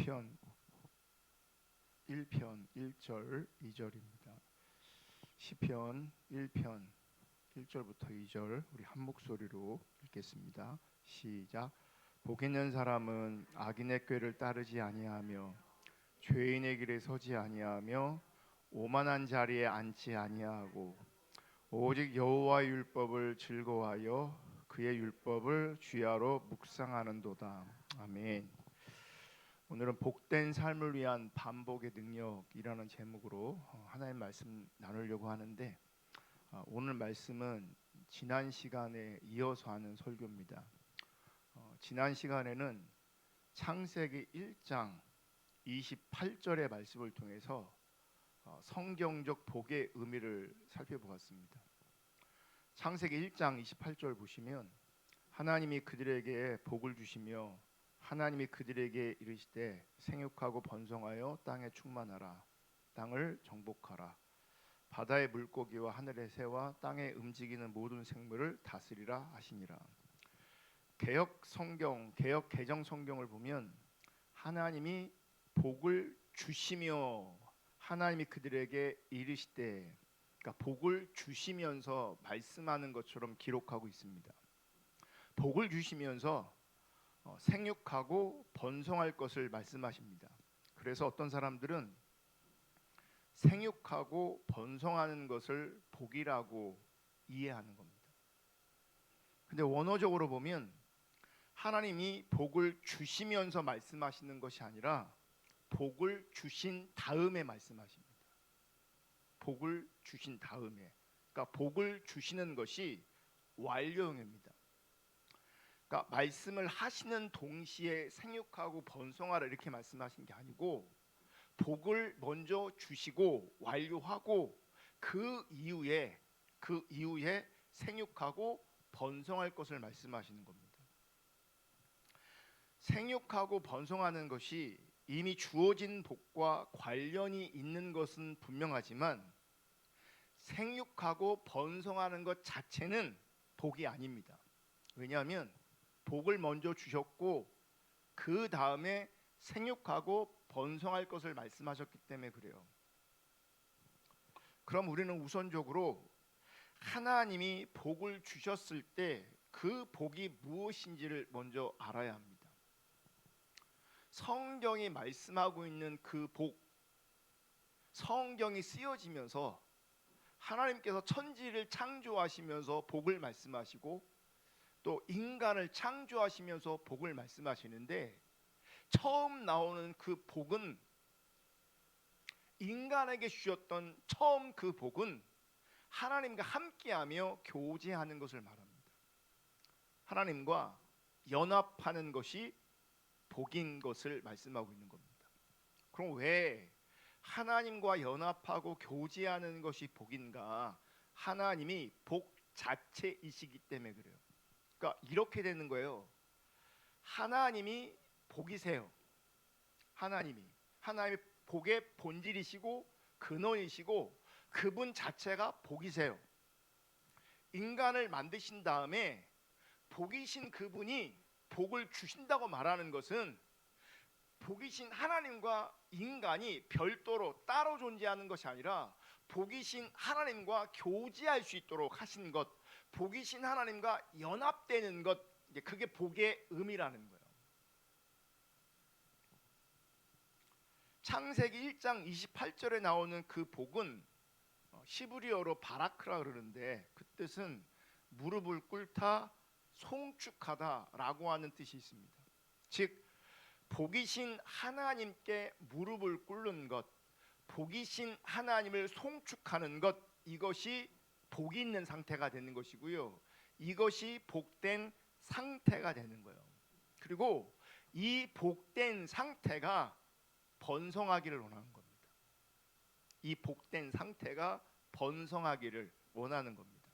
시편 1편 1절 2절입니다. 시편 1편 1절부터 2절 우리 한 목소리로 읽겠습니다. 시작. 복 있는 사람은 악인의 꾀를 따르지 아니하며 죄인의 길에 서지 아니하며 오만한 자리에 앉지 아니하고 오직 여호와의 율법을 즐거워하여 그의 율법을 주야로 묵상하는도다. 아멘. 오늘은 복된 삶을 위한 반복의 능력이라는 제목으로 하나님 말씀 나누려고 하는데, 오늘 말씀은 지난 시간에 이어서 하는 설교입니다. 지난 시간에는 창세기 1장 28절의 말씀을 통해서 성경적 복의 의미를 살펴보았습니다. 창세기 1장 28절 보시면 하나님이 그들에게 복을 주시며 하나님이 그들에게 이르시되 생육하고 번성하여 땅에 충만하라. 땅을 정복하라. 바다의 물고기와 하늘의 새와 땅에 움직이는 모든 생물을 다스리라 하시니라. 개역 성경, 개역 개정 성경을 보면 하나님이 복을 주시며 하나님이 그들에게 이르시되, 그러니까 복을 주시면서 말씀하는 것처럼 기록하고 있습니다. 복을 주시면서 생육하고 번성할 것을 말씀하십니다. 그래서 어떤 사람들은 생육하고 번성하는 것을 복이라고 이해하는 겁니다. 근데 원어적으로 보면 하나님이 복을 주시면서 말씀하시는 것이 아니라 복을 주신 다음에 말씀하십니다. 복을 주신 다음에, 그러니까 복을 주시는 것이 완료형입니다. 그러니까 말씀을 하시는 동시에 생육하고 번성하라 이렇게 말씀하신 게 아니고, 복을 먼저 주시고 완료하고 그 이후에 생육하고 번성할 것을 말씀하시는 겁니다. 생육하고 번성하는 것이 이미 주어진 복과 관련이 있는 것은 분명하지만 생육하고 번성하는 것 자체는 복이 아닙니다. 왜냐하면 복을 먼저 주셨고 그 다음에 생육하고 번성할 것을 말씀하셨기 때문에 그래요. 그럼 우리는 우선적으로 하나님이 복을 주셨을 때 그 복이 무엇인지를 먼저 알아야 합니다. 성경이 말씀하고 있는 그 복, 성경이 쓰여지면서 하나님께서 천지를 창조하시면서 복을 말씀하시고 또 인간을 창조하시면서 복을 말씀하시는데, 처음 나오는 그 복은, 인간에게 주셨던 처음 그 복은 하나님과 함께하며 교제하는 것을 말합니다. 하나님과 연합하는 것이 복인 것을 말씀하고 있는 겁니다. 그럼 왜 하나님과 연합하고 교제하는 것이 복인가? 하나님이 복 자체이시기 때문에 그래요. 그러니까 이렇게 되는 거예요. 하나님이 복이세요. 하나님이 복의 본질이시고 근원이시고 그분 자체가 복이세요. 인간을 만드신 다음에 복이신 그분이 복을 주신다고 말하는 것은 복이신 하나님과 인간이 별도로 따로 존재하는 것이 아니라 복이신 하나님과 교제할 수 있도록 하신 것, 복이신 하나님과 연합되는 것, 그게 복의 의미라는 거예요. 창세기 1장 28절에 나오는 그 복은 시브리어로 바라크라 그러는데, 그 뜻은 무릎을 꿇다, 송축하다라고 하는 뜻이 있습니다. 즉 복이신 하나님께 무릎을 꿇는 것, 복이신 하나님을 송축하는 것, 이것이 복이 있는 상태가 되는 것이고요. 이것이 복된 상태가 되는 거예요. 그리고 이 복된 상태가 번성하기를 원하는 겁니다. 이 복된 상태가 번성하기를 원하는 겁니다.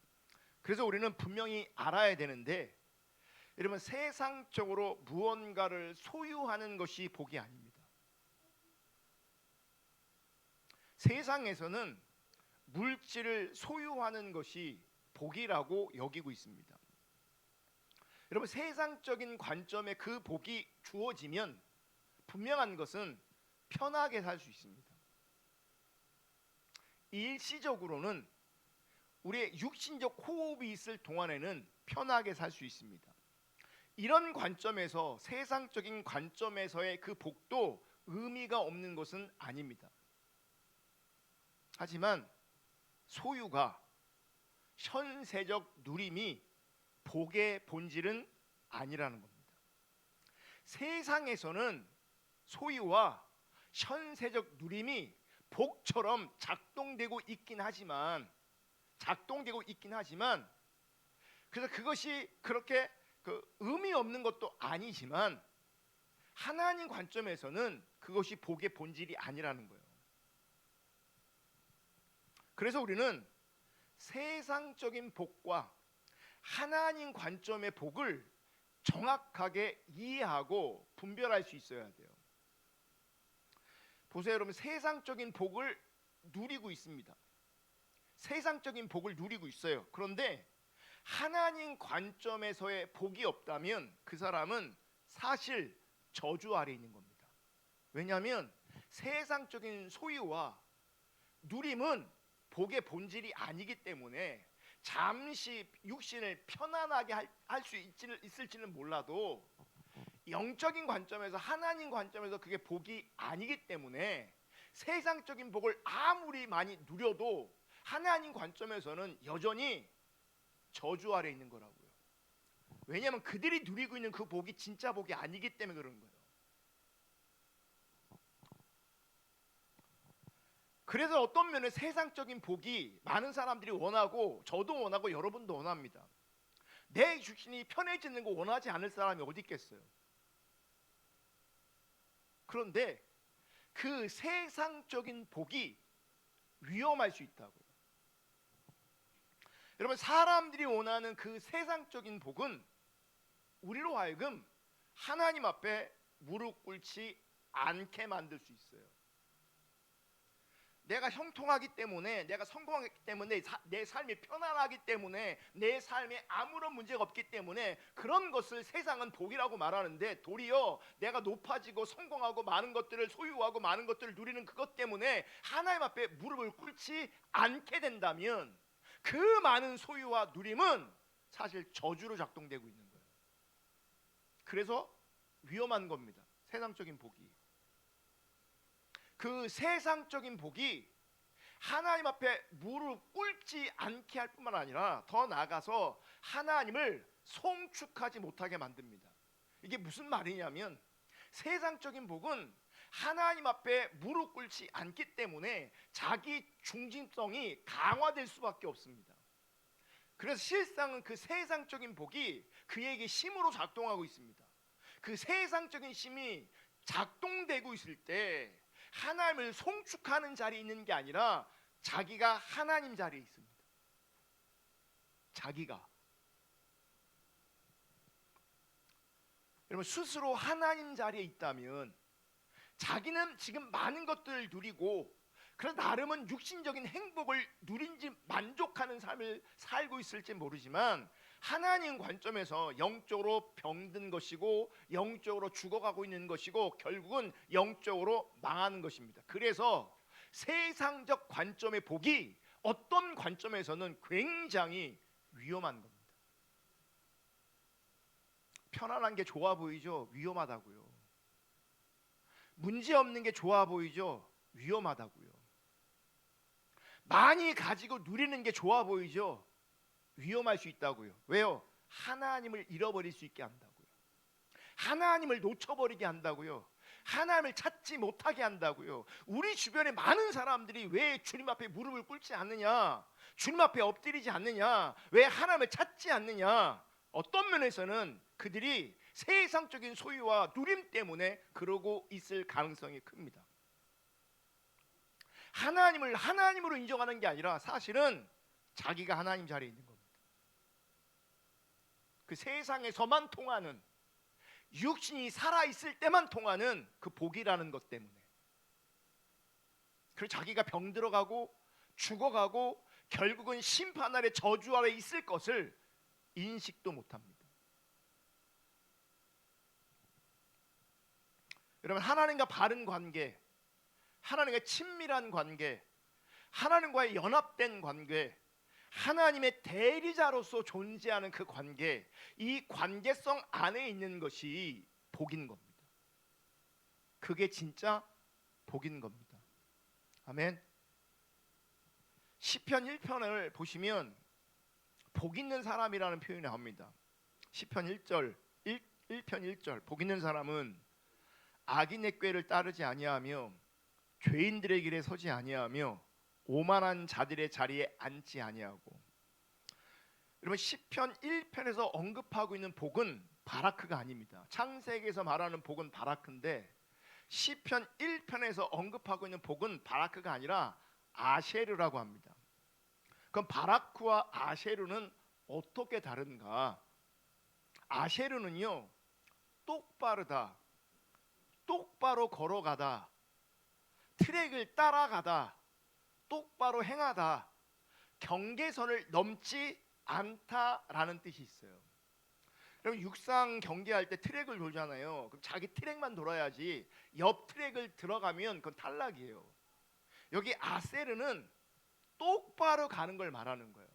그래서 우리는 분명히 알아야 되는데, 여러분, 세상적으로 무언가를 소유하는 것이 복이 아닙니다. 세상에서는 물질을 소유하는 것이 복이라고 여기고 있습니다. 여러분, 세상적인 관점에 그 복이 주어지면 분명한 것은 편하게 살 수 있습니다. 일시적으로는 우리의 육신적 호흡이 있을 동안에는 편하게 살 수 있습니다. 이런 관점에서, 세상적인 관점에서의 그 복도 의미가 없는 것은 아닙니다. 하지만 소유가, 현세적 누림이 복의 본질은 아니라는 겁니다. 세상에서는 소유와 현세적 누림이 복처럼 작동되고 있긴 하지만 그래서 그것이 그렇게 의미 없는 것도 아니지만 하나님 관점에서는 그것이 복의 본질이 아니라는 거예요. 그래서 우리는 세상적인 복과 하나님 관점의 복을 정확하게 이해하고 분별할 수 있어야 돼요. 보세요, 여러분. 세상적인 복을 누리고 있습니다. 세상적인 복을 누리고 있어요. 그런데 하나님 관점에서의 복이 없다면 그 사람은 사실 저주 아래 있는 겁니다. 왜냐하면 세상적인 소유와 누림은 복의 본질이 아니기 때문에 잠시 육신을 편안하게 할 수 있을지는 몰라도 영적인 관점에서, 하나님 관점에서 그게 복이 아니기 때문에 세상적인 복을 아무리 많이 누려도 하나님 관점에서는 여전히 저주 아래 있는 거라고요. 왜냐하면 그들이 누리고 있는 그 복이 진짜 복이 아니기 때문에 그런 거예요. 그래서 어떤 면에 세상적인 복이 많은 사람들이 원하고, 저도 원하고 여러분도 원합니다. 내 육신이 편해지는 거 원하지 않을 사람이 어디 있겠어요. 그런데 그 세상적인 복이 위험할 수 있다고요. 여러분, 사람들이 원하는 그 세상적인 복은 우리로 하여금 하나님 앞에 무릎 꿇지 않게 만들 수 있어요. 내가 형통하기 때문에, 내가 성공하기 때문에, 내 삶이 편안하기 때문에, 내 삶에 아무런 문제가 없기 때문에 그런 것을 세상은 복이라고 말하는데, 도리어 내가 높아지고 성공하고 많은 것들을 소유하고 많은 것들을 누리는 그것 때문에 하나님 앞에 무릎을 꿇지 않게 된다면 그 많은 소유와 누림은 사실 저주로 작동되고 있는 거예요. 그래서 위험한 겁니다. 세상적인 복이. 그 세상적인 복이 하나님 앞에 무릎 꿇지 않게 할 뿐만 아니라 더 나아가서 하나님을 송축하지 못하게 만듭니다. 이게 무슨 말이냐면, 세상적인 복은 하나님 앞에 무릎 꿇지 않기 때문에 자기 중심성이 강화될 수밖에 없습니다. 그래서 실상은 그 세상적인 복이 그에게 힘으로 작동하고 있습니다. 그 세상적인 힘이 작동되고 있을 때 하나님을 송축하는 자리에 있는 게 아니라 자기가 하나님 자리에 있습니다. 자기가. 여러분, 스스로 하나님 자리에 있다면 자기는 지금 많은 것들을 누리고, 그래서 나름은 육신적인 행복을 누린지 만족하는 삶을 살고 있을지 모르지만 하나님 관점에서 영적으로 병든 것이고 영적으로 죽어가고 있는 것이고 결국은 영적으로 망하는 것입니다. 그래서 세상적 관점의 복이 어떤 관점에서는 굉장히 위험한 겁니다. 편안한 게 좋아 보이죠? 위험하다고요. 문제 없는 게 좋아 보이죠? 위험하다고요. 많이 가지고 누리는 게 좋아 보이죠? 위험할 수 있다고요. 왜요? 하나님을 잃어버릴 수 있게 한다고요. 하나님을 놓쳐버리게 한다고요. 하나님을 찾지 못하게 한다고요. 우리 주변에 많은 사람들이 왜 주님 앞에 무릎을 꿇지 않느냐, 주님 앞에 엎드리지 않느냐, 왜 하나님을 찾지 않느냐, 어떤 면에서는 그들이 세상적인 소유와 누림 때문에 그러고 있을 가능성이 큽니다. 하나님을 하나님으로 인정하는 게 아니라 사실은 자기가 하나님 자리에 있는 겁니다. 그 세상에서만 통하는, 육신이 살아있을 때만 통하는 그 복이라는 것 때문에, 그리고 자기가 병들어가고 죽어가고 결국은 심판 아래 저주 아래 있을 것을 인식도 못합니다. 여러분, 하나님과 바른 관계, 하나님과 친밀한 관계, 하나님과의 연합된 관계, 하나님의 대리자로서 존재하는 그 관계, 이 관계성 안에 있는 것이 복인 겁니다. 그게 진짜 복인 겁니다. 아멘. 시편 1편을 보시면 복 있는 사람이라는 표현이 나옵니다. 시편 1편 1절, 복 있는 사람은 악인의 꾀를 따르지 아니하며 죄인들의 길에 서지 아니하며 오만한 자들의 자리에 앉지 아니하고. 여러분, 시편 1편에서 언급하고 있는 복은 바라크가 아닙니다. 창세기에서 말하는 복은 바라크인데 시편 1편에서 언급하고 있는 복은 바라크가 아니라 아셰르라고 합니다. 그럼 바라크와 아셰르는 어떻게 다른가? 아셰르는요, 똑바르다, 똑바로 걸어가다, 트랙을 따라가다, 똑바로 행하다, 경계선을 넘지 않다라는 뜻이 있어요. 여러분, 육상 경기할 때 트랙을 돌잖아요. 그럼 자기 트랙만 돌아야지 옆 트랙을 들어가면 그건 탈락이에요. 여기 아세르는 똑바로 가는 걸 말하는 거예요.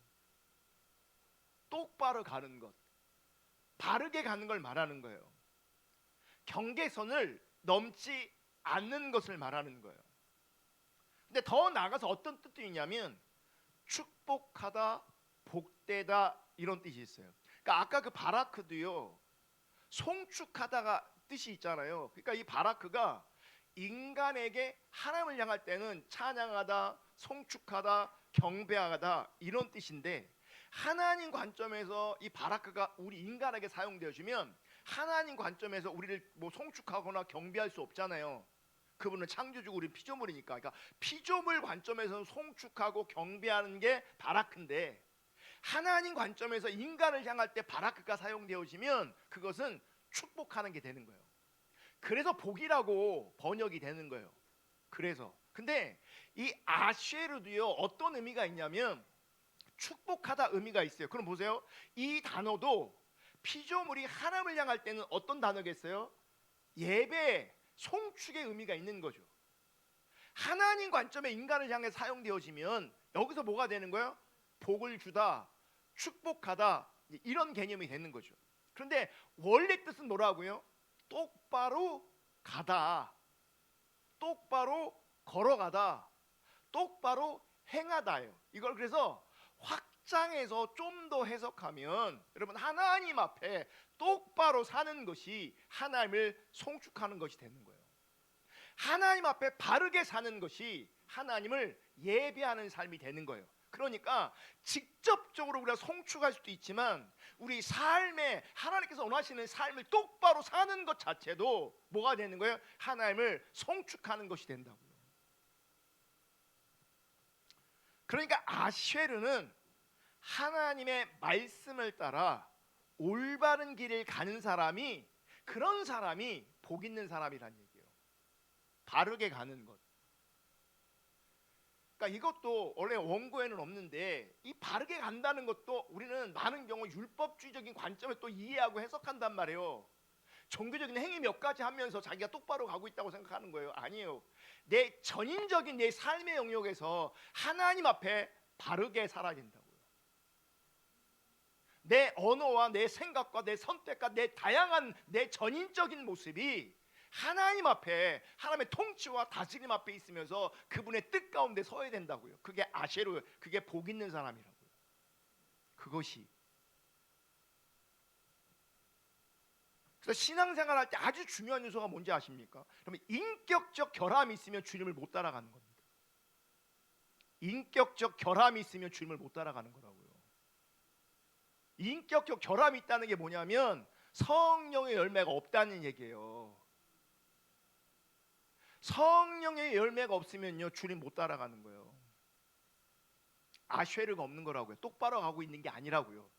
똑바로 가는 것, 바르게 가는 걸 말하는 거예요. 경계선을 넘지 않는 것을 말하는 거예요. 근데 더 나아가서 어떤 뜻도 있냐면 축복하다, 복되다 이런 뜻이 있어요. 그러니까 아까 그 바라크도요, 송축하다가 뜻이 있잖아요. 그러니까 이 바라크가 인간에게 하나님을 향할 때는 찬양하다, 송축하다, 경배하다 이런 뜻인데, 하나님 관점에서 이 바라크가 우리 인간에게 사용되어지면 하나님 관점에서 우리를 뭐 송축하거나 경배할 수 없잖아요. 그분은 창조주고 우리는 피조물이니까. 그러니까 피조물 관점에서는 송축하고 경배하는 게 바라크인데, 하나님 관점에서 인간을 향할 때 바라크가 사용되어지면 그것은 축복하는 게 되는 거예요. 그래서 복이라고 번역이 되는 거예요. 그래서 근데 이 아쉐르도요, 어떤 의미가 있냐면 축복하다 의미가 있어요. 그럼 보세요, 이 단어도 피조물이 하나님을 향할 때는 어떤 단어겠어요? 예배, 송축의 의미가 있는 거죠. 하나님 관점에 인간을 향해 사용되어지면 여기서 뭐가 되는 거예요? 복을 주다, 축복하다, 이런 개념이 되는 거죠. 그런데 원래 뜻은 뭐라고요? 똑바로 가다, 똑바로 걸어가다, 똑바로 행하다예요. 이걸 그래서 확장해서 좀 더 해석하면, 여러분, 하나님 앞에 똑바로 사는 것이 하나님을 송축하는 것이 되는 거예요. 하나님 앞에 바르게 사는 것이 하나님을 예배하는 삶이 되는 거예요. 그러니까 직접적으로 우리가 송축할 수도 있지만 우리 삶에 하나님께서 원하시는 삶을 똑바로 사는 것 자체도 뭐가 되는 거예요? 하나님을 송축하는 것이 된다고요. 그러니까 아쉐르는 하나님의 말씀을 따라 올바른 길을 가는 사람이, 그런 사람이 복 있는 사람이란 얘기예요. 바르게 가는 것. 그러니까 이것도 원래 원고에는 없는데, 이 바르게 간다는 것도 우리는 많은 경우 율법주의적인 관점을 또 이해하고 해석한단 말이에요. 종교적인 행위 몇 가지 하면서 자기가 똑바로 가고 있다고 생각하는 거예요. 아니에요. 내 전인적인 내 삶의 영역에서 하나님 앞에 바르게 살아야 된다고요. 내 언어와 내 생각과 내 선택과 내 다양한 내 전인적인 모습이 하나님 앞에, 하나님의 통치와 다스림 앞에 있으면서 그분의 뜻 가운데 서야 된다고요. 그게 아쉐르, 그게 복 있는 사람이라고요. 그것이. 그래서 신앙생활 할 때 아주 중요한 요소가 뭔지 아십니까? 그러면 인격적 결함이 있으면 주님을 못 따라가는 겁니다. 인격적 결함이 있으면 주님을 못 따라가는 거라고요. 인격적 결함이 있다는 게 뭐냐면 성령의 열매가 없다는 얘기예요. 성령의 열매가 없으면요, 주님 못 따라가는 거예요. 아쉐르가 없는 거라고요. 똑바로 가고 있는 게 아니라고요.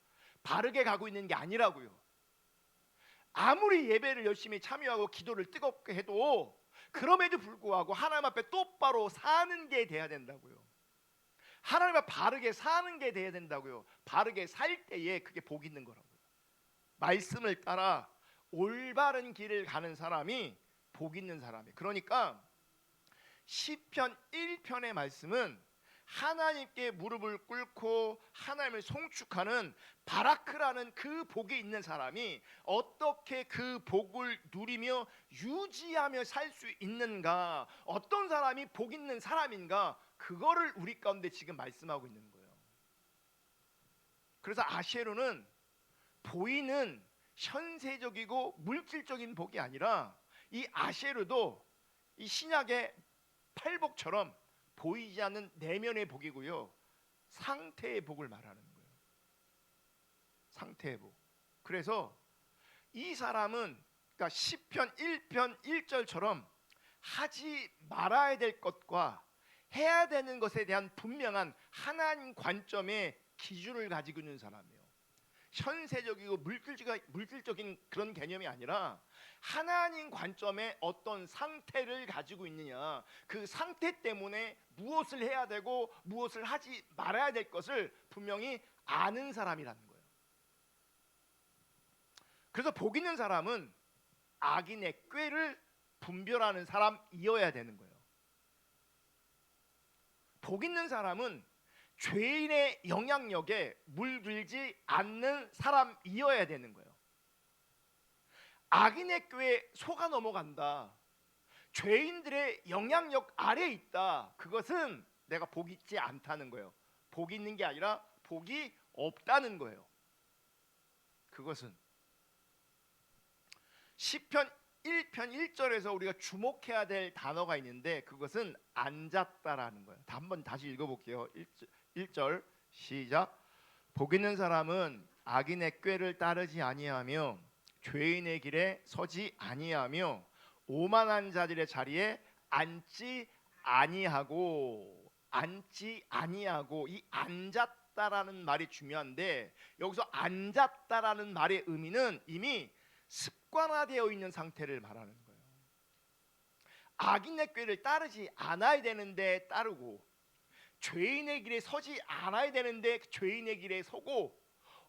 바르게 가고 있는 게 아니라고요. 아무리 예배를 열심히 참여하고 기도를 뜨겁게 해도 그럼에도 불구하고 하나님 앞에 똑바로 사는 게 돼야 된다고요. 하나님 앞에 바르게 사는 게 돼야 된다고요. 바르게 살 때에 그게 복 있는 거라고요. 말씀을 따라 올바른 길을 가는 사람이 복 있는 사람이에요. 그러니까 시편 1편의 말씀은 하나님께 무릎을 꿇고 하나님을 송축하는 바라크라는 그 복이 있는 사람이 어떻게 그 복을 누리며 유지하며 살 수 있는가, 어떤 사람이 복 있는 사람인가, 그거를 우리 가운데 지금 말씀하고 있는 거예요. 그래서 아셰르는 보이는 현세적이고 물질적인 복이 아니라 이 아셰르도 이 신약의 팔복처럼 보이지 않는 내면의 복이고요, 상태의 복을 말하는 거예요. 상태의 복. 그래서 이 사람은 그러니까 시편 1편 1절처럼 하지 말아야 될 것과 해야 되는 것에 대한 분명한 하나님 관점의 기준을 가지고 있는 사람이에요. 현세적이고 물질적인 그런 개념이 아니라 하나님 관점의 어떤 상태를 가지고 있느냐, 그 상태 때문에 무엇을 해야 되고 무엇을 하지 말아야 될 것을 분명히 아는 사람이라는 거예요. 그래서 복 있는 사람은 악인의 꾀를 분별하는 사람이어야 되는 거예요. 복 있는 사람은 죄인의 영향력에 물들지 않는 사람이어야 되는 거예요. 악인의 꾀에 속아 넘어간다, 죄인들의 영향력 아래에 있다, 그것은 내가 복이 있지 않다는 거예요. 복이 있는 게 아니라 복이 없다는 거예요. 그것은 시편 1편 1절에서 우리가 주목해야 될 단어가 있는데 그것은 앉았다라는 거예요. 한번 다시 읽어볼게요. 1절 시작. 복 있는 사람은 악인의 꾀를 따르지 아니하며 죄인의 길에 서지 아니하며 오만한 자들의 자리에 앉지 아니하고 이 앉았다라는 말이 중요한데, 여기서 앉았다라는 말의 의미는 이미 습관화되어 있는 상태를 말하는 거예요. 악인의 꾀를 따르지 않아야 되는데 따르고, 죄인의 길에 서지 않아야 되는데 죄인의 길에 서고,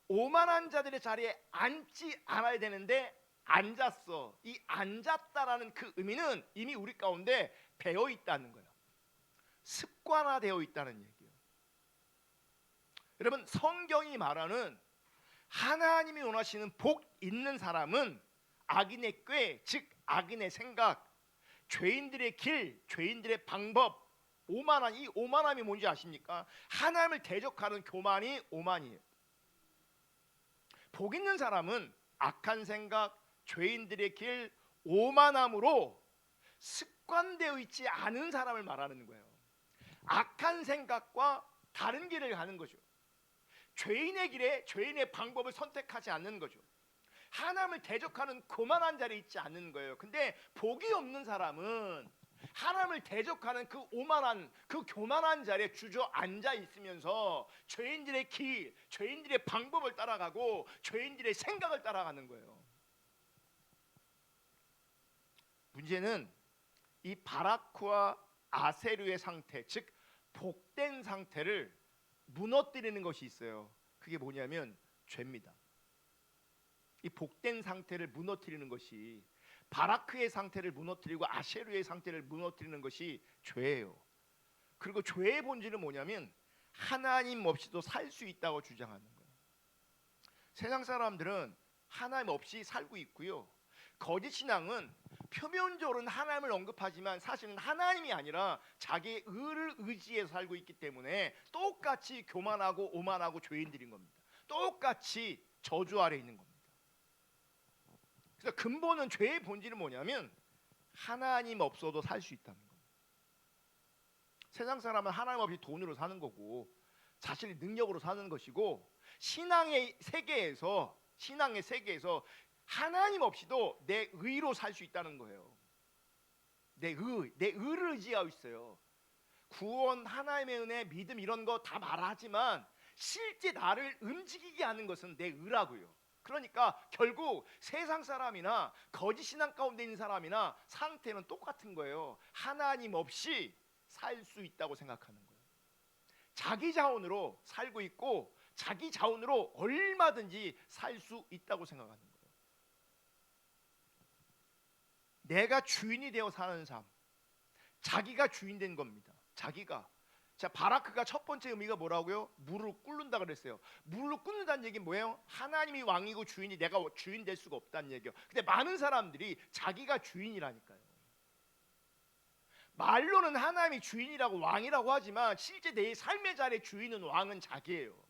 오만한 자들의 자리에 앉지 않아야 되는데 앉았어. 이 앉았다라는 그 의미는 이미 우리 가운데 배어 있다는 거예요. 습관화되어 있다는 얘기예요. 여러분, 성경이 말하는 하나님이 원하시는 복 있는 사람은 악인의 꾀, 즉 악인의 생각, 죄인들의 길, 죄인들의 방법, 오만한, 이 오만함이 뭔지 아십니까? 하나님을 대적하는 교만이 오만이에요. 복 있는 사람은 악한 생각, 죄인들의 길, 오만함으로 습관되어 있지 않은 사람을 말하는 거예요. 악한 생각과 다른 길을 가는 거죠. 죄인의 길에 죄인의 방법을 선택하지 않는 거죠. 하나님을 대적하는 교만한 자리에 있지 않는 거예요. 근데 복이 없는 사람은 하나님을 대적하는 그 오만한, 그 교만한 자리에 주저앉아 있으면서 죄인들의 길, 죄인들의 방법을 따라가고 죄인들의 생각을 따라가는 거예요. 문제는 이 바라크와 아세르의 상태, 즉 복된 상태를 무너뜨리는 것이 있어요. 그게 뭐냐면 죄입니다. 이 복된 상태를 무너뜨리는 것이, 바라크의 상태를 무너뜨리고 아세르의 상태를 무너뜨리는 것이 죄예요. 그리고 죄의 본질은 뭐냐면 하나님 없이도 살 수 있다고 주장하는 거예요. 세상 사람들은 하나님 없이 살고 있고요, 거짓 신앙은 표면적으로는 하나님을 언급하지만 사실은 하나님이 아니라 자기의 의를 의지해서 살고 있기 때문에 똑같이 교만하고 오만하고 죄인들인 겁니다. 똑같이 저주 아래 있는 겁니다. 그래서 근본은, 죄의 본질은 뭐냐면 하나님 없어도 살 수 있다는 거예요. 세상 사람은 하나님 없이 돈으로 사는 거고 자신의 능력으로 사는 것이고, 신앙의 세계에서 하나님 없이도 내 의로 살 수 있다는 거예요. 내 의를 의지하고 있어요. 구원, 하나님의 은혜, 믿음 이런 거 다 말하지만 실제 나를 움직이게 하는 것은 내 의라고요. 그러니까 결국 세상 사람이나 거짓 신앙 가운데 있는 사람이나 상태는 똑같은 거예요. 하나님 없이 살 수 있다고 생각하는 거예요. 자기 자원으로 살고 있고 자기 자원으로 얼마든지 살 수 있다고 생각하는 거예요. 내가 주인이 되어 사는 삶, 자기가 주인 된 겁니다. 자기가. 자, 바라크가 첫 번째 의미가 뭐라고요? 무릎 꿇는다 그랬어요. 무릎 꿇는다는 얘기는 뭐예요? 하나님이 왕이고 주인이 내가 주인 될 수가 없다는 얘기예요. 근데 많은 사람들이 자기가 주인이라니까요. 말로는 하나님이 주인이라고 왕이라고 하지만 실제 내 삶의 자리의 주인은 왕은 자기예요.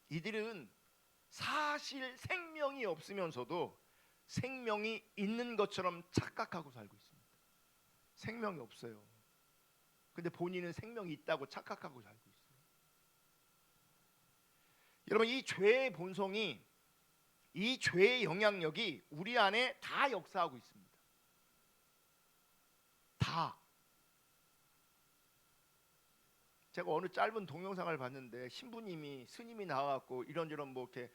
이들은 사실 생명이 없으면서도 생명이 있는 것처럼 착각하고 살고 있습니다. 생명이 없어요. 근데 본인은 생명이 있다고 착각하고 살고 있어요. 여러분, 이 죄의 본성이, 이 죄의 영향력이 우리 안에 다 역사하고 있습니다. 다. 제가 어느 짧은 동영상을 봤는데 신부님이 스님이 나와갖고 이런저런 뭐 이렇게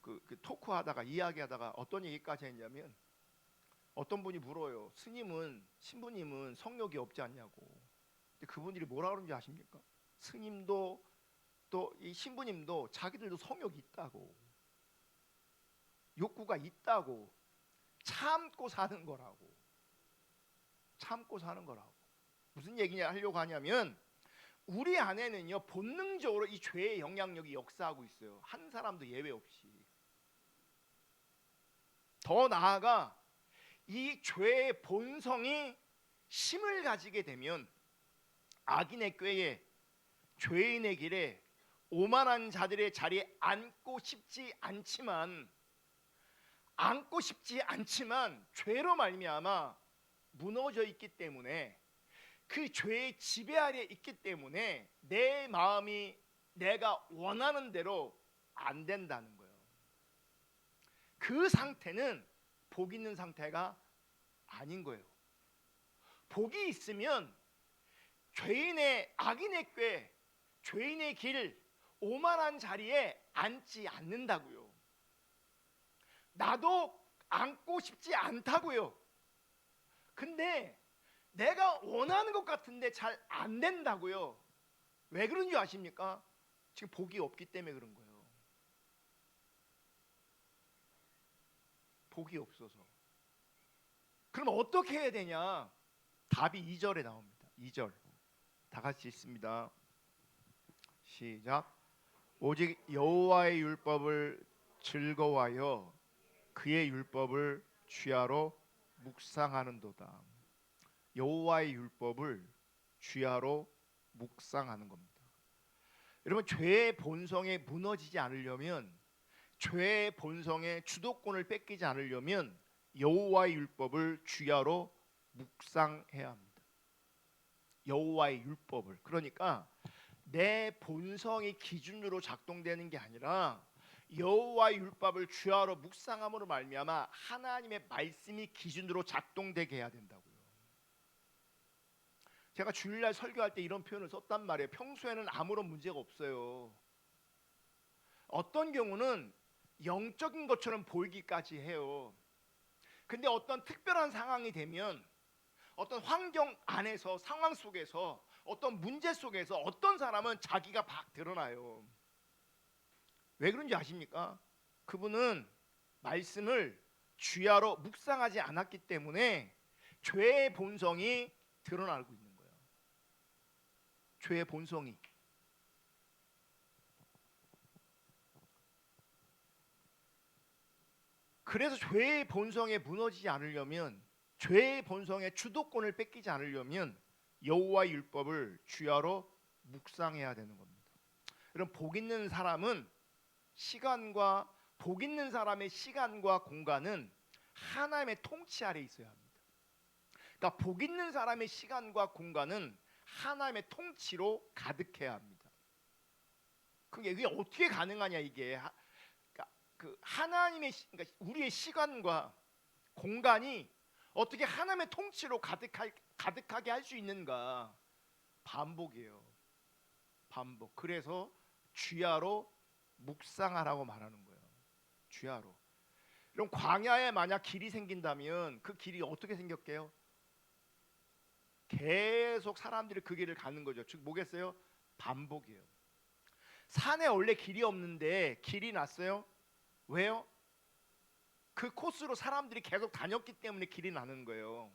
그 토크하다가 이야기하다가 어떤 얘기까지 했냐면, 어떤 분이 물어요. 신부님은 성욕이 없지 않냐고. 근데 그분들이 뭐라 그러는지 아십니까? 스님도 또 이 신부님도 자기들도 성욕이 있다고, 욕구가 있다고, 참고 사는 거라고. 참고 사는 거라고. 무슨 얘기냐 하려고 하냐면, 우리 안에는요 본능적으로 이 죄의 영향력이 역사하고 있어요. 한 사람도 예외 없이. 더 나아가 이 죄의 본성이 힘을 가지게 되면 악인의 꾀에, 죄인의 길에, 오만한 자들의 자리에 앉고 싶지 않지만 죄로 말미암아 무너져 있기 때문에, 그 죄의 지배 아래에 있기 때문에 내 마음이 내가 원하는 대로 안 된다는 거예요. 그 상태는 복 있는 상태가 아닌 거예요. 복이 있으면 죄인의, 악인의 꾀, 죄인의 길, 오만한 자리에 앉지 않는다고요. 나도 앉고 싶지 않다고요. 근데 내가 원하는 것 같은데 잘 안 된다고요. 왜 그런지 아십니까? 지금 복이 없기 때문에 그런 거예요. 복이 없어서. 그럼 어떻게 해야 되냐? 답이 2절에 나옵니다. 2절. 다 같이 읽습니다. 시작. 오직 여호와의 율법을 즐거워하여 그의 율법을 주야로 묵상하는도다. 여호와의 율법을 주야로 묵상하는 겁니다. 여러분, 죄의 본성에 무너지지 않으려면, 죄의 본성의 주도권을 뺏기지 않으려면 여호와의 율법을 주야로 묵상해야 합니다. 여호와의 율법을. 그러니까 내 본성이 기준으로 작동되는 게 아니라 여호와의 율법을 주야로 묵상함으로 말미암아 하나님의 말씀이 기준으로 작동되게 해야 된다고요. 제가 주일날 설교할 때 이런 표현을 썼단 말이에요. 평소에는 아무런 문제가 없어요. 어떤 경우는 영적인 것처럼 보이기까지 해요. 근데 어떤 특별한 상황이 되면, 어떤 환경 안에서, 상황 속에서, 어떤 문제 속에서 어떤 사람은 자기가 막 드러나요. 왜 그런지 아십니까? 그분은 말씀을 주야로 묵상하지 않았기 때문에 죄의 본성이 드러나고 있는 거예요. 죄의 본성이. 그래서 죄의 본성에 무너지지 않으려면, 죄의 본성의 주도권을 뺏기지 않으려면 여호와의 율법을 주야로 묵상해야 되는 겁니다. 여러분, 복 있는 사람은 복 있는 사람의 시간과 공간은 하나님의 통치 아래 있어야 합니다. 그러니까 복 있는 사람의 시간과 공간은 하나님의 통치로 가득해야 합니다. 그게 어떻게 가능하냐 이게. 그러니까 우리의 시간과 공간이 어떻게 하나님의 통치로 가득하게 할 수 있는가? 반복이에요. 반복. 그래서 주야로 묵상하라고 말하는 거예요. 주야로. 그럼 광야에 만약 길이 생긴다면 그 길이 어떻게 생겼게요? 계속 사람들이 그 길을 가는 거죠. 즉 뭐겠어요? 반복이에요. 산에 원래 길이 없는데 길이 났어요. 왜요? 그 코스로 사람들이 계속 다녔기 때문에 길이 나는 거예요.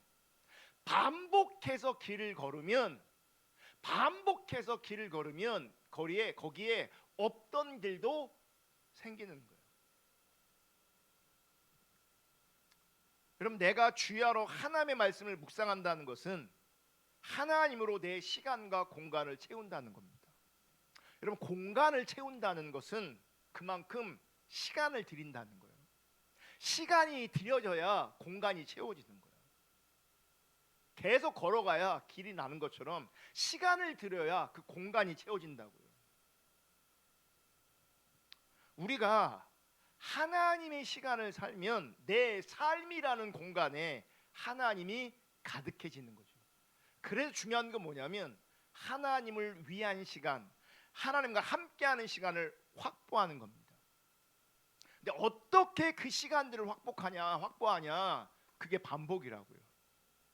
반복해서 길을 걸으면 거기에 없던 길도 생기는 거예요. 여러분, 내가 주야로 하나님의 말씀을 묵상한다는 것은 하나님으로 내 시간과 공간을 채운다는 겁니다. 여러분, 공간을 채운다는 것은 그만큼 시간을 들인다는 거예요. 시간이 들여져야 공간이 채워지는 거예요. 계속 걸어가야 길이 나는 것처럼 시간을 들여야 그 공간이 채워진다고요. 우리가 하나님의 시간을 살면 내 삶이라는 공간에 하나님이 가득해지는 거죠. 그래서 중요한 건 뭐냐면 하나님을 위한 시간, 하나님과 함께하는 시간을 확보하는 겁니다. 근데 어떻게 그 시간들을 확보하냐? 그게 반복이라고요.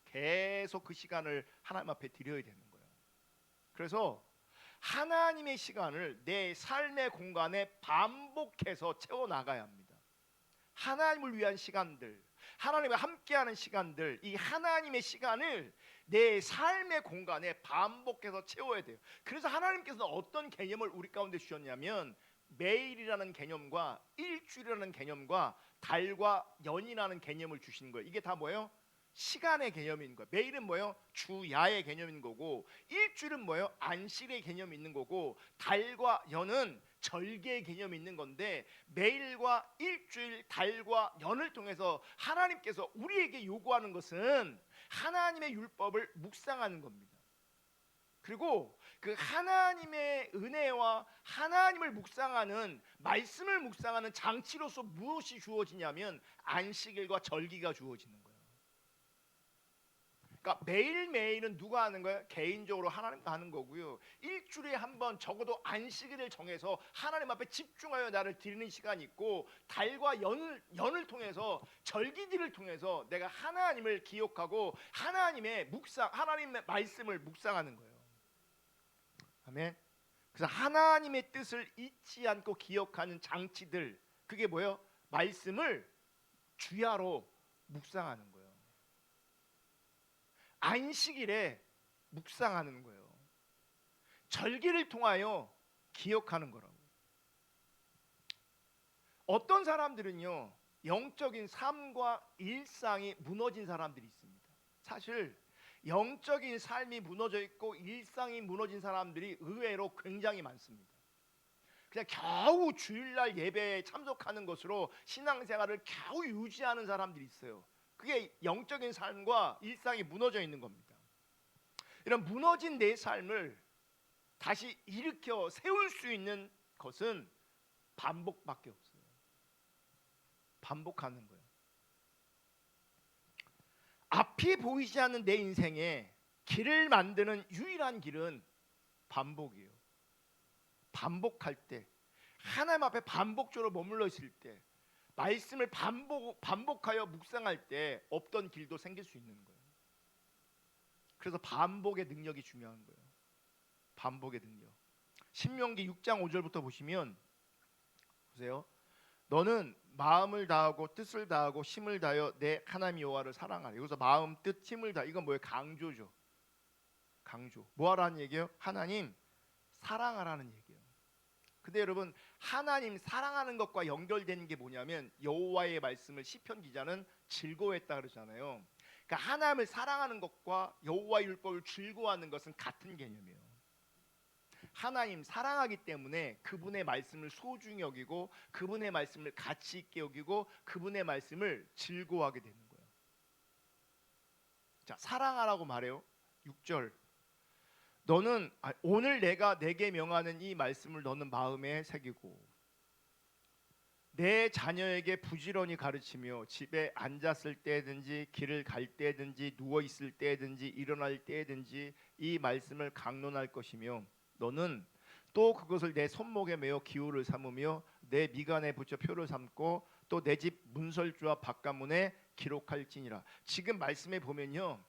계속 그 시간을 하나님 앞에 드려야 되는 거예요. 그래서 하나님의 시간을 내 삶의 공간에 반복해서 채워나가야 합니다. 하나님을 위한 시간들, 하나님과 함께하는 시간들, 이 하나님의 시간을 내 삶의 공간에 반복해서 채워야 돼요. 그래서 하나님께서는 어떤 개념을 우리 가운데 주셨냐면 매일이라는 개념과 일주일이라는 개념과 달과 연이라는 개념을 주신 거예요. 이게 다 뭐예요? 시간의 개념인 거예요. 매일은 뭐예요? 주야의 개념인 거고, 일주일은 뭐예요? 안식의 개념이 있는 거고, 달과 연은 절개의 개념이 있는 건데, 매일과 일주일, 달과 연을 통해서 하나님께서 우리에게 요구하는 것은 하나님의 율법을 묵상하는 겁니다. 그리고 그 하나님의 은혜와 하나님을 묵상하는, 말씀을 묵상하는 장치로서 무엇이 주어지냐면 안식일과 절기가 주어지는 거예요. 그러니까 매일매일은 누가 하는 거예요? 개인적으로 하나님과 하는 거고요. 일주일에 한 번 적어도 안식일을 정해서 하나님 앞에 집중하여 나를 드리는 시간이 있고, 달과 연을 통해서, 절기들을 통해서 내가 하나님을 기억하고 하나님의 말씀을 묵상하는 거예요. 아멘. 그래서 하나님의 뜻을 잊지 않고 기억하는 장치들, 그게 뭐예요? 말씀을 주야로 묵상하는 거예요. 안식일에 묵상하는 거예요. 절기를 통하여 기억하는 거라고. 어떤 사람들은요, 영적인 삶과 일상이 무너진 사람들이 있습니다. 사실 영적인 삶이 무너져 있고 일상이 무너진 사람들이 의외로 굉장히 많습니다. 그냥 겨우 주일날 예배에 참석하는 것으로 신앙생활을 겨우 유지하는 사람들이 있어요. 그게 영적인 삶과 일상이 무너져 있는 겁니다. 이런 무너진 내 삶을 다시 일으켜 세울 수 있는 것은 반복밖에 없어요. 반복하는 거예요. 앞이 보이지 않는 내 인생에 길을 만드는 유일한 길은 반복이에요. 반복할 때, 하나님 앞에 반복적으로 머물러 있을 때, 말씀을 반복하여 묵상할 때 없던 길도 생길 수 있는 거예요. 그래서 반복의 능력이 중요한 거예요. 반복의 능력. 신명기 6장 5절부터 보시면, 보세요. 너는 마음을 다하고 뜻을 다하고 힘을 다하여 내 하나님 여호와를 사랑하라. 여기서 마음, 뜻, 힘을 다, 이건 뭐예요? 강조죠. 강조. 뭐 하라는 얘기예요? 하나님 사랑하라는 얘기예요. 근데 여러분, 하나님 사랑하는 것과 연결되는 게 뭐냐면 여호와의 말씀을 시편 기자는 즐거워했다 그러잖아요. 그러니까 하나님을 사랑하는 것과 여호와의 율법을 즐거워하는 것은 같은 개념이에요. 하나님 사랑하기 때문에 그분의 말씀을 소중히 여기고, 그분의 말씀을 가치 있게 여기고, 그분의 말씀을 즐거워하게 되는 거예요. 자, 사랑하라고 말해요. 6절. 너는 오늘 내가 내게 명하는 이 말씀을 너는 마음에 새기고 내 자녀에게 부지런히 가르치며 집에 앉았을 때든지 길을 갈 때든지 누워 있을 때든지 일어날 때든지 이 말씀을 강론할 것이며, 너는 또 그것을 내 손목에 메어 기호를 삼으며 내 미간에 붙여 표를 삼고 또 내 집 문설주와 바깥문에 기록할지니라. 지금 말씀에 보면요,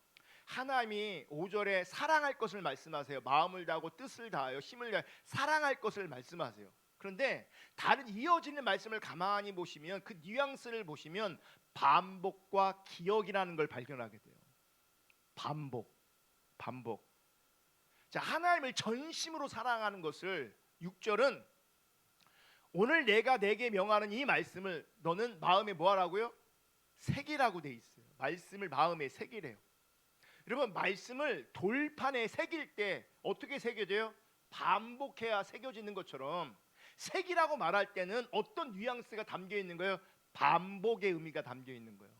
하나님이 5절에 사랑할 것을 말씀하세요. 마음을 다하고 뜻을 다하여 힘을 다하여 사랑할 것을 말씀하세요. 그런데 다른 이어지는 말씀을 가만히 보시면 그 뉘앙스를 보시면 반복과 기억이라는 걸 발견하게 돼요. 반복. 자, 하나님을 전심으로 사랑하는 것을 6절은 오늘 내가 내게 명하는 이 말씀을 너는 마음에 뭐 하라고요? 새기라고 돼 있어요. 말씀을 마음에 새기래요. 여러분, 말씀을 돌판에 새길 때 어떻게 새겨져요? 반복해야 새겨지는 것처럼 새기라고 말할 때는 어떤 뉘앙스가 담겨 있는 거예요? 반복의 의미가 담겨 있는 거예요.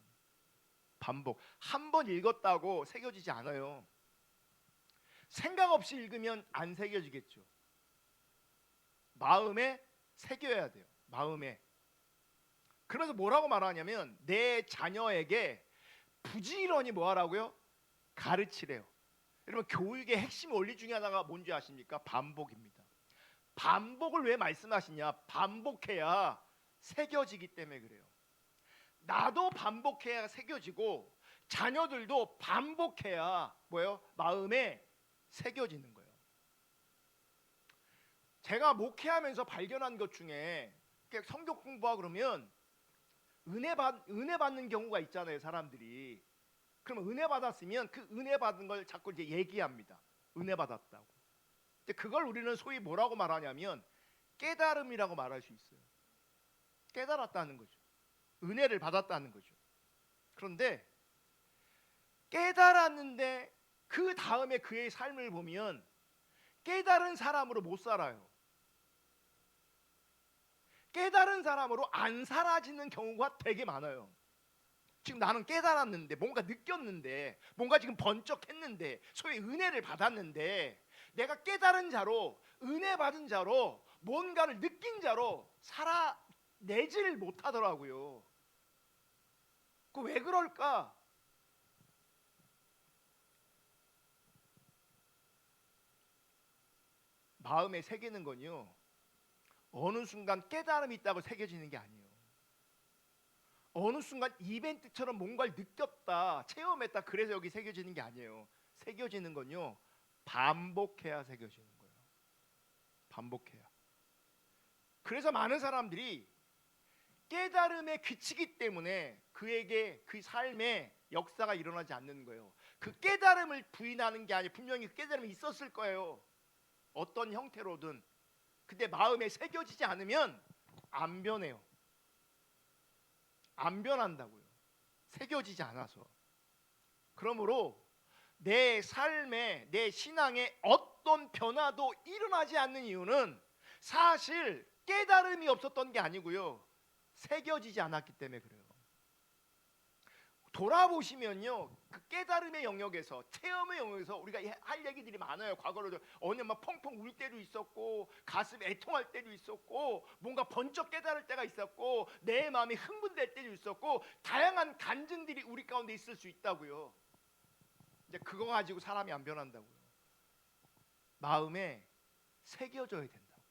반복. 한 번 읽었다고 새겨지지 않아요. 생각 없이 읽으면 안 새겨지겠죠. 마음에 새겨야 돼요. 마음에. 그래서 뭐라고 말하냐면 내 자녀에게 부지런히 뭐 하라고요? 가르치래요. 여러분, 교육의 핵심 원리 중에 하나가 뭔지 아십니까? 반복입니다. 반복을 왜 말씀하시냐? 반복해야 새겨지기 때문에 그래요. 나도 반복해야 새겨지고 자녀들도 반복해야 뭐예요? 마음에 새겨지는 거예요. 제가 목회하면서 발견한 것 중에 성경 공부하고 그러면 은혜 받는 경우가 있잖아요, 사람들이. 그러면 은혜 받았으면 그 은혜 받은 걸 자꾸 이제 얘기합니다. 은혜 받았다고. 근데 그걸 우리는 소위 뭐라고 말하냐면 깨달음이라고 말할 수 있어요. 깨달았다는 거죠. 은혜를 받았다는 거죠. 그런데 깨달았는데 그 다음에 그의 삶을 보면 깨달은 사람으로 못 살아요. 깨달은 사람으로 안 살아지는 경우가 되게 많아요. 지금 나는 깨달았는데, 뭔가 느꼈는데, 뭔가 지금 번쩍했는데, 소위 은혜를 받았는데, 내가 깨달은 자로, 은혜 받은 자로, 뭔가를 느낀 자로 살아내지를 못하더라고요. 그 왜 그럴까? 마음에 새기는 건요, 어느 순간 깨달음이 있다고 새겨지는 게 아니에요. 어느 순간 이벤트처럼 뭔가를 느꼈다, 체험했다, 그래서 여기 새겨지는 게 아니에요. 새겨지는 건요, 반복해야 새겨지는 거예요. 반복해야. 그래서 많은 사람들이 깨달음에 그치기 때문에 그에게 그 삶에 역사가 일어나지 않는 거예요. 그 깨달음을 부인하는 게 아니에요. 분명히 그 깨달음이 있었을 거예요. 어떤 형태로든. 근데 마음에 새겨지지 않으면 안 변해요. 안 변한다고요. 새겨지지 않아서. 그러므로 내 삶에, 내 신앙에 어떤 변화도 일어나지 않는 이유는 사실 깨달음이 없었던 게 아니고요, 새겨지지 않았기 때문에 그래요. 돌아보시면요, 그 깨달음의 영역에서, 체험의 영역에서 우리가 할 얘기들이 많아요. 과거로도 어느 막 펑펑 울 때도 있었고, 가슴 애통할 때도 있었고, 뭔가 번쩍 깨달을 때가 있었고, 내 마음이 흥분될 때도 있었고, 다양한 간증들이 우리 가운데 있을 수 있다고요. 이제 그거 가지고 사람이 안 변한다고요. 마음에 새겨져야 된다고.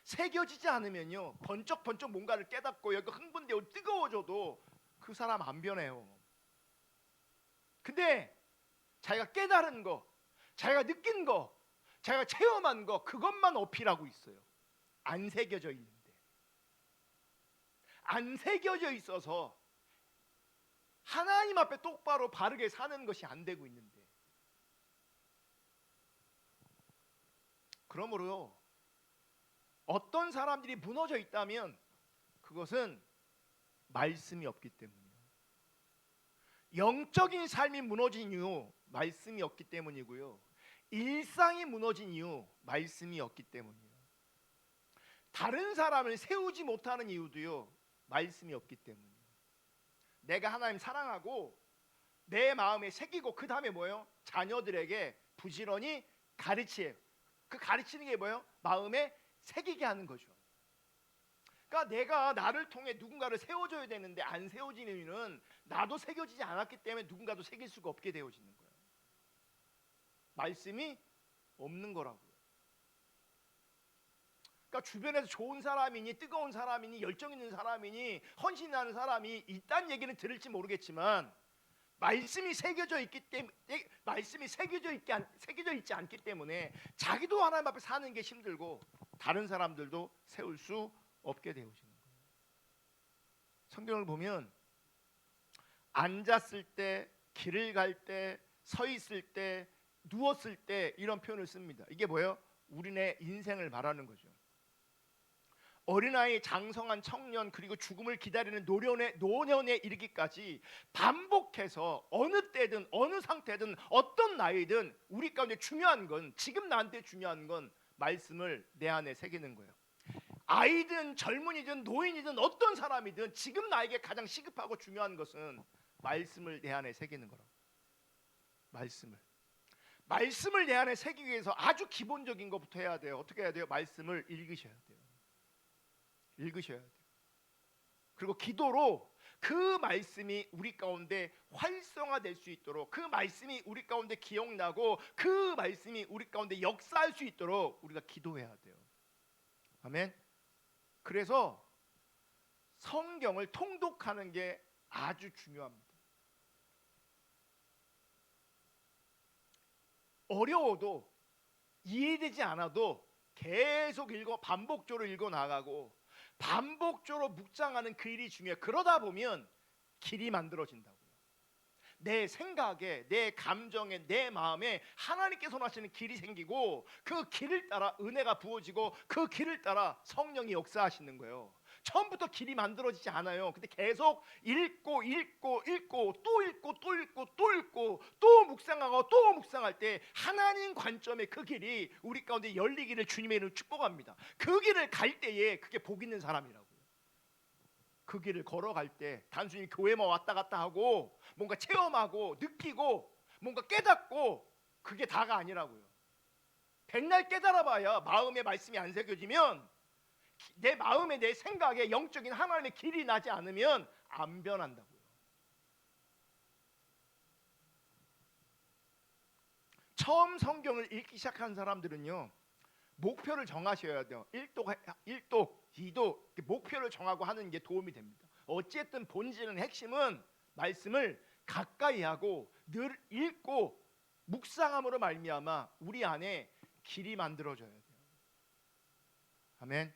새겨지지 않으면요, 번쩍번쩍 뭔가를 깨닫고 여기 흥분되고 뜨거워져도 그 사람 안 변해요. 근데 자기가 깨달은 거, 자기가 느낀 거, 자기가 체험한 거, 그것만 어필하고 있어요. 안 새겨져 있는데. 안 새겨져 있어서 하나님 앞에 똑바로 바르게 사는 것이 안 되고 있는데. 그러므로 어떤 사람들이 무너져 있다면 그것은 말씀이 없기 때문이에요. 영적인 삶이 무너진 이유, 말씀이 없기 때문이고요, 일상이 무너진 이유, 말씀이 없기 때문이에요. 다른 사람을 세우지 못하는 이유도요, 말씀이 없기 때문이에요. 내가 하나님 사랑하고 내 마음에 새기고 그 다음에 뭐예요? 자녀들에게 부지런히 가르치해요. 그 가르치는 게 뭐예요? 마음에 새기게 하는 거죠. 그러니까 내가 나를 통해 누군가를 세워줘야 되는데 안 세워지는 이유는 나도 새겨지지 않았기 때문에 누군가도 새길 수가 없게 되어지는 거예요. 말씀이 없는 거라고요. 그러니까 주변에서 좋은 사람이니 뜨거운 사람이니 열정 있는 사람이니 헌신하는 사람이 있다는 얘기는 들을지 모르겠지만 말씀이 새겨져 있기 때문에, 말씀이 새겨져 있지 않기 때문에 자기도 하나님 앞에 사는 게 힘들고 다른 사람들도 세울 수 없게 되어지는 거예요. 성경을 보면 앉았을 때, 길을 갈 때, 서 있을 때, 누웠을 때 이런 표현을 씁니다. 이게 뭐예요? 우리네 인생을 말하는 거죠. 어린아이, 장성한 청년, 그리고 죽음을 기다리는 노년에 이르기까지 반복해서 어느 때든 어느 상태든 어떤 나이든 우리 가운데 중요한 건, 지금 나한테 중요한 건 말씀을 내 안에 새기는 거예요. 아이든 젊은이든 노인이든 어떤 사람이든 지금 나에게 가장 시급하고 중요한 것은 말씀을 내 안에 새기는 거라고. 말씀을 내 안에 새기기 위해서 아주 기본적인 것부터 해야 돼요. 어떻게 해야 돼요? 말씀을 읽으셔야 돼요. 그리고 기도로 그 말씀이 우리 가운데 활성화될 수 있도록, 그 말씀이 우리 가운데 기억나고 그 말씀이 우리 가운데 역사할 수 있도록 우리가 기도해야 돼요. 아멘. 그래서 성경을 통독하는 게 아주 중요합니다. 어려워도, 이해되지 않아도 계속 반복적으로 읽어 나가고 반복적으로 묵상하는 그 일이 중요해요. 그러다 보면 길이 만들어진다고요. 내 생각에, 내 감정에, 내 마음에 하나님께서 하시는 길이 생기고 그 길을 따라 은혜가 부어지고 그 길을 따라 성령이 역사하시는 거예요. 처음부터 길이 만들어지지 않아요. 근데 계속 읽고 또 묵상할 때 하나님 관점의 그 길이 우리 가운데 열리기를 주님의 이름으로 축복합니다. 그 길을 갈 때에 그게 복 있는 사람이라고요. 그 길을 걸어갈 때 단순히 교회만 왔다 갔다 하고 뭔가 체험하고 느끼고 뭔가 깨닫고 그게 다가 아니라고요. 백날 깨달아봐야 마음의 말씀이 안 새겨지면, 내 마음에, 내 생각에 영적인 하나님의 길이 나지 않으면 안 변한다고요. 처음 성경을 읽기 시작한 사람들은요, 목표를 정하셔야 돼요. 1독, 2독 목표를 정하고 하는 게 도움이 됩니다. 어쨌든 본질은, 핵심은 말씀을 가까이 하고 늘 읽고 묵상함으로 말미암아 우리 안에 길이 만들어져야 돼요. 아멘.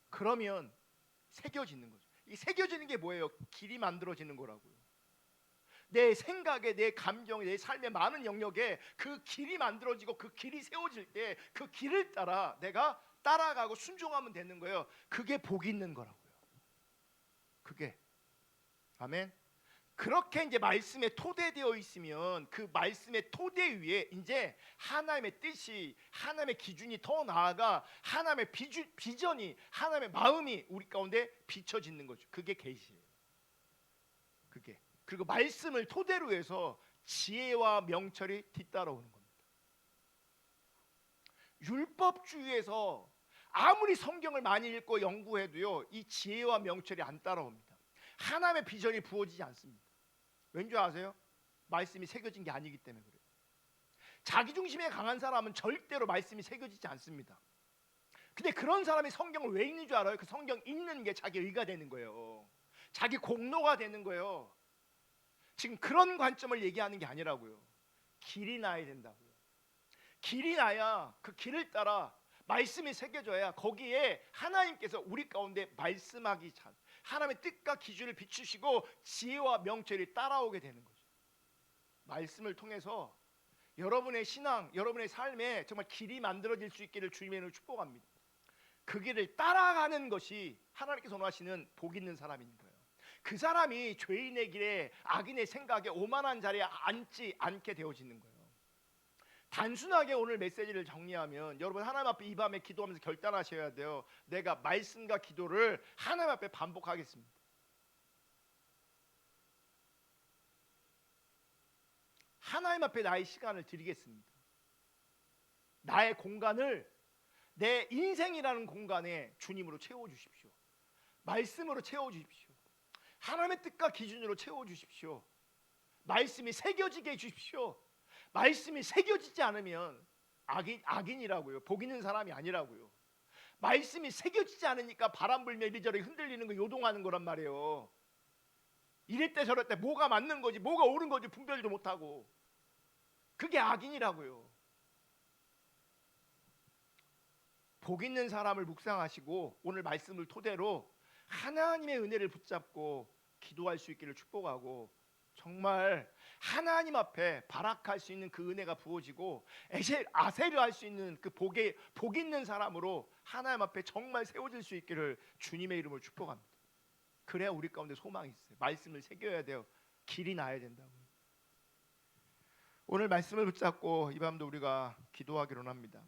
그러면 새겨지는 거죠. 이 새겨지는 게 뭐예요? 길이 만들어지는 거라고요. 내 생각에, 내 감정에, 내 삶의 많은 영역에 그 길이 만들어지고 그 길이 세워질 때 그 길을 따라 내가 따라가고 순종하면 되는 거예요. 그게 복 있는 거라고요. 그게. 아멘. 그렇게 이제 말씀에 토대되어 있으면 그 말씀의 토대 위에 이제 하나님의 뜻이, 하나님의 기준이, 더 나아가 하나님의 비전이, 하나님의 마음이 우리 가운데 비춰지는 거죠. 그게 계시예요. 그게. 그리고 말씀을 토대로 해서 지혜와 명철이 뒤따라오는 겁니다. 율법주의에서 아무리 성경을 많이 읽고 연구해도요, 이 지혜와 명철이 안 따라옵니다. 하나님의 비전이 부어지지 않습니다. 왠지 아세요? 말씀이 새겨진 게 아니기 때문에 그래요. 자기중심에 강한 사람은 절대로 말씀이 새겨지지 않습니다. 근데 그런 사람이 성경을 왜 읽는 줄 알아요? 그 성경 읽는 게 자기 의가 되는 거예요. 자기 공로가 되는 거예요. 지금 그런 관점을 얘기하는 게 아니라고요. 길이 나야 된다고요. 길이 나야 그 길을 따라 말씀이 새겨져야 거기에 하나님께서 우리 가운데 말씀하기 전 하나님의 뜻과 기준을 비추시고 지혜와 명철이 따라오게 되는 거죠. 말씀을 통해서 여러분의 신앙, 여러분의 삶에 정말 길이 만들어질 수 있기를 주님의 이름으로 축복합니다. 그 길을 따라가는 것이 하나님께서 원하시는 복 있는 사람인 거예요. 그 사람이 죄인의 길에, 악인의 생각에, 오만한 자리에 앉지 않게 되어지는 거예요. 단순하게 오늘 메시지를 정리하면 여러분 하나님 앞에 이 밤에 기도하면서 결단하셔야 돼요. 내가 말씀과 기도를 하나님 앞에 반복하겠습니다. 하나님 앞에 나의 시간을 드리겠습니다. 나의 공간을, 내 인생이라는 공간에 주님으로 채워주십시오. 말씀으로 채워주십시오. 하나님의 뜻과 기준으로 채워주십시오. 말씀이 새겨지게 해주십시오. 말씀이 새겨지지 않으면 악인이라고요. 복 있는 사람이 아니라고요. 말씀이 새겨지지 않으니까 바람 불며 이리저리 흔들리는 거, 요동하는 거란 말이에요. 이랬대 저랬대 뭐가 맞는 거지 뭐가 옳은 거지 분별도 못하고, 그게 악인이라고요. 복 있는 사람을 묵상하시고 오늘 말씀을 토대로 하나님의 은혜를 붙잡고 기도할 수 있기를 축복하고, 정말 하나님 앞에 발악할 수 있는 그 은혜가 부어지고 아세를 할 수 있는 그 복 있는 사람으로 하나님 앞에 정말 세워질 수 있기를 주님의 이름으로 축복합니다. 그래야 우리 가운데 소망이 있어요. 말씀을 새겨야 돼요. 길이 나야 된다고. 오늘 말씀을 붙잡고 이 밤도 우리가 기도하기로 합니다.